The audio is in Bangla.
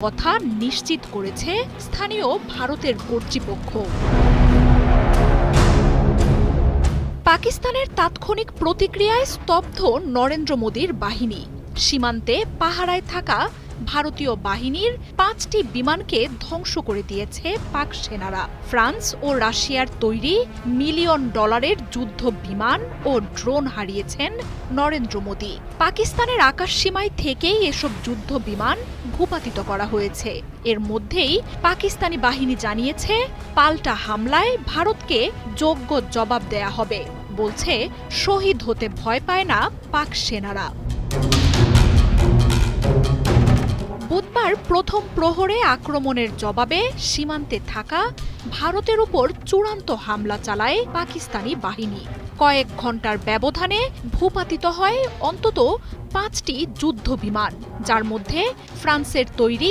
কথা নিশ্চিত করেছে স্থানীয় ভারতের কর্তৃপক্ষ। পাকিস্তানের তাৎক্ষণিক প্রতিক্রিয়ায় স্তব্ধ নরেন্দ্র মোদীর বাহিনী। সীমান্তে পাহারায় থাকা ভারতীয় বাহিনীর 5টি বিমানকে ধ্বংস করে দিয়েছে পাক সেনারা। ফ্রান্স ও রাশিয়ার তৈরি মিলিয়ন ডলারের যুদ্ধ বিমান ও ড্রোন হারিয়েছেন নরেন্দ্র মোদী। পাকিস্তানের আকাশসীমায় থেকেই এসব যুদ্ধ বিমান ভূপাতিত করা হয়েছে। এর মধ্যেই পাকিস্তানি বাহিনী জানিয়েছে, পাল্টা হামলায় ভারতকে যোগ্য জবাব দেয়া হবে। বলছে, শহীদ হতে ভয় পায় না পাক সেনারা। বুধবার প্রথম প্রহরে আক্রমণের জবাবে সীমান্তে থাকা ভারতের উপর চূড়ান্ত হামলা চালায় পাকিস্তানি বাহিনী। কয়েক ঘন্টার ব্যবধানে ভূপাতিত হয় অন্তত 5টি যুদ্ধ বিমান, যার মধ্যে ফ্রান্সের তৈরি